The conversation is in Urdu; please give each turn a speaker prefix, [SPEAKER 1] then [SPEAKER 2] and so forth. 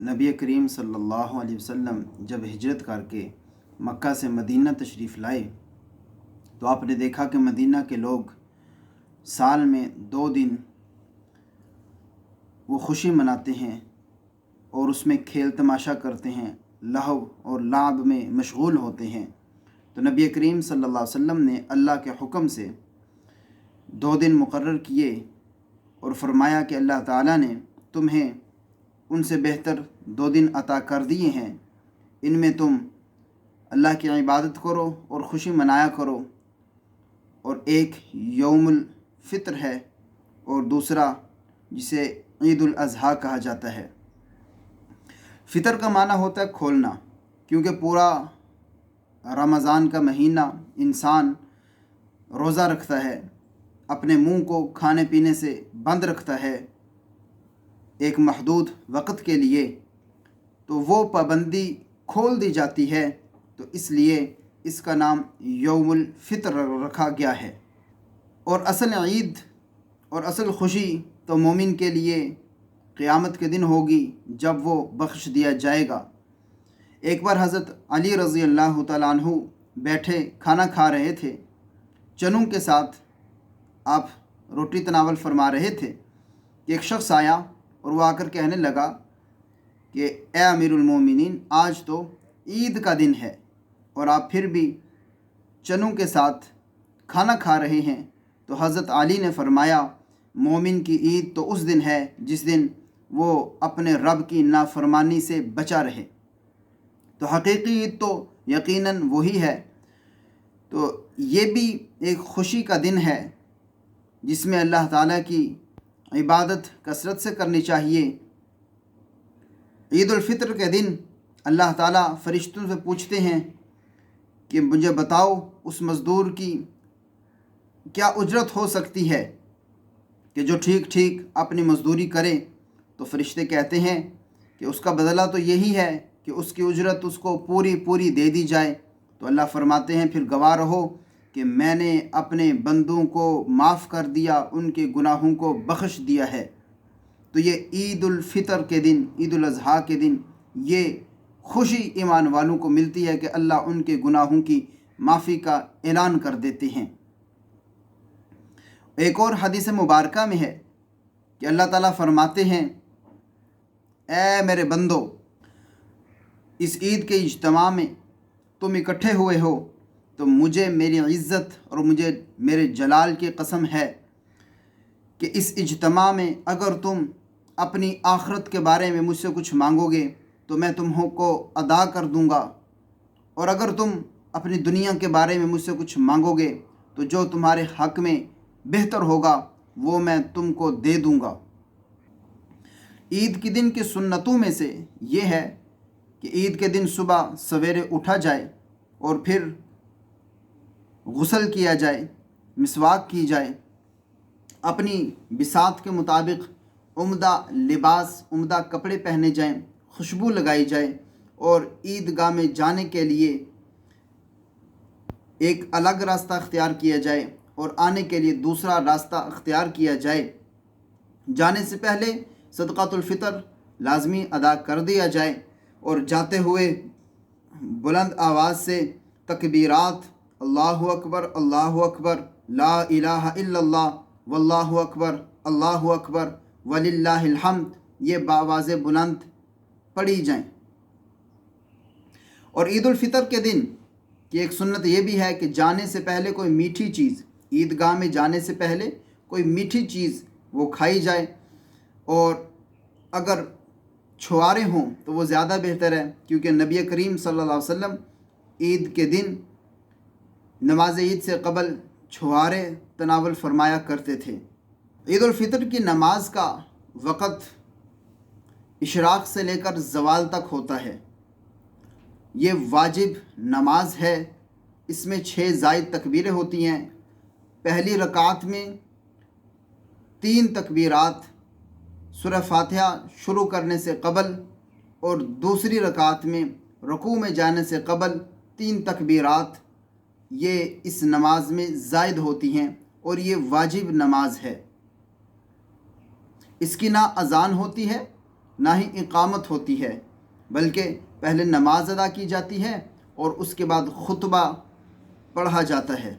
[SPEAKER 1] نبی کریم صلی اللہ علیہ وسلم جب ہجرت کر کے مکہ سے مدینہ تشریف لائے تو آپ نے دیکھا کہ مدینہ کے لوگ سال میں 2 دن وہ خوشی مناتے ہیں اور اس میں کھیل تماشا کرتے ہیں، لہو اور لعب میں مشغول ہوتے ہیں۔ تو نبی کریم صلی اللہ علیہ وسلم نے اللہ کے حکم سے 2 دن مقرر کیے اور فرمایا کہ اللہ تعالیٰ نے تمہیں ان سے بہتر 2 دن عطا کر دیے ہیں، ان میں تم اللہ کی عبادت کرو اور خوشی منایا کرو۔ اور ایک یوم الفطر ہے اور دوسرا جسے عید الاضحیٰ کہا جاتا ہے۔ فطر کا معنی ہوتا ہے کھولنا، کیونکہ پورا رمضان کا مہینہ انسان روزہ رکھتا ہے، اپنے منہ کو کھانے پینے سے بند رکھتا ہے ایک محدود وقت کے لیے، تو وہ پابندی کھول دی جاتی ہے، تو اس لیے اس کا نام یوم الفطر رکھا گیا ہے۔ اور اصل عید اور اصل خوشی تو مومن کے لیے قیامت کے دن ہوگی جب وہ بخش دیا جائے گا۔ ایک بار حضرت علی رضی اللہ تعالیٰ عنہ بیٹھے کھانا کھا رہے تھے، چنوں کے ساتھ آپ روٹی تناول فرما رہے تھے کہ ایک شخص آیا اور وہ آ کر کہنے لگا کہ اے امیر المومنین، آج تو عید کا دن ہے اور آپ پھر بھی چنوں کے ساتھ کھانا کھا رہے ہیں۔ تو حضرت علی نے فرمایا، مومن کی عید تو اس دن ہے جس دن وہ اپنے رب کی نافرمانی سے بچا رہے۔ تو حقیقی عید تو یقیناً وہی ہے۔ تو یہ بھی ایک خوشی کا دن ہے جس میں اللہ تعالیٰ کی عبادت کثرت سے کرنی چاہیے۔ عید الفطر کے دن اللہ تعالیٰ فرشتوں سے پوچھتے ہیں کہ مجھے بتاؤ اس مزدور کی کیا اجرت ہو سکتی ہے کہ جو ٹھیک ٹھیک اپنی مزدوری کرے۔ تو فرشتے کہتے ہیں کہ اس کا بدلہ تو یہی ہے کہ اس کی اجرت اس کو پوری دے دی جائے۔ تو اللہ فرماتے ہیں پھر گواہ رہو کہ میں نے اپنے بندوں کو معاف کر دیا، ان کے گناہوں کو بخش دیا ہے۔ تو یہ عید الفطر کے دن، عید الاضحیٰ کے دن، یہ خوشی ایمان والوں کو ملتی ہے کہ اللہ ان کے گناہوں کی معافی کا اعلان کر دیتے ہیں۔ ایک اور حدیث مبارکہ میں ہے کہ اللہ تعالیٰ فرماتے ہیں، اے میرے بندو، اس عید کے اجتماع میں تم اکٹھے ہوئے ہو تو مجھے میری عزت اور مجھے میرے جلال کی قسم ہے کہ اس اجتماع میں اگر تم اپنی آخرت کے بارے میں مجھ سے کچھ مانگو گے تو میں تمہوں کو ادا کر دوں گا، اور اگر تم اپنی دنیا کے بارے میں مجھ سے کچھ مانگو گے تو جو تمہارے حق میں بہتر ہوگا وہ میں تم کو دے دوں گا۔ عید کے دن کی سنتوں میں سے یہ ہے کہ عید کے دن صبح سویرے اٹھا جائے اور پھر غسل کیا جائے، مسواک کی جائے، اپنی بساط کے مطابق عمدہ لباس، عمدہ کپڑے پہنے جائیں، خوشبو لگائی جائے، اور عیدگاہ میں جانے کے لیے ایک الگ راستہ اختیار کیا جائے اور آنے کے لیے دوسرا راستہ اختیار کیا جائے۔ جانے سے پہلے صدقۃ الفطر لازمی ادا کر دیا جائے اور جاتے ہوئے بلند آواز سے تکبیرات، اللہ اکبر، لا الہ الا اللہ، واللہ اکبر، اللہ اکبر، وللہ الحمد، یہ بآواز بلند پڑھی جائیں۔ اور عید الفطر کے دن کی ایک سنت یہ بھی ہے کہ جانے سے پہلے کوئی میٹھی چیز، عیدگاہ میں جانے سے پہلے کوئی میٹھی چیز وہ کھائی جائے، اور اگر چھوارے ہوں تو وہ زیادہ بہتر ہے، کیونکہ نبی کریم صلی اللہ علیہ وسلم عید کے دن نماز عید سے قبل چھوارے تناول فرمایا کرتے تھے۔ عید الفطر کی نماز کا وقت اشراق سے لے کر زوال تک ہوتا ہے۔ یہ واجب نماز ہے، اس میں 6 زائد تکبیریں ہوتی ہیں۔ پہلی رکعت میں 3 تکبیرات سورہ فاتحہ شروع کرنے سے قبل، اور دوسری رکعت میں رکوع میں جانے سے قبل 3 تکبیرات یہ اس نماز میں زائد ہوتی ہیں، اور یہ واجب نماز ہے۔ اس کی نہ اذان ہوتی ہے نہ ہی اقامت ہوتی ہے، بلکہ پہلے نماز ادا کی جاتی ہے اور اس کے بعد خطبہ پڑھا جاتا ہے۔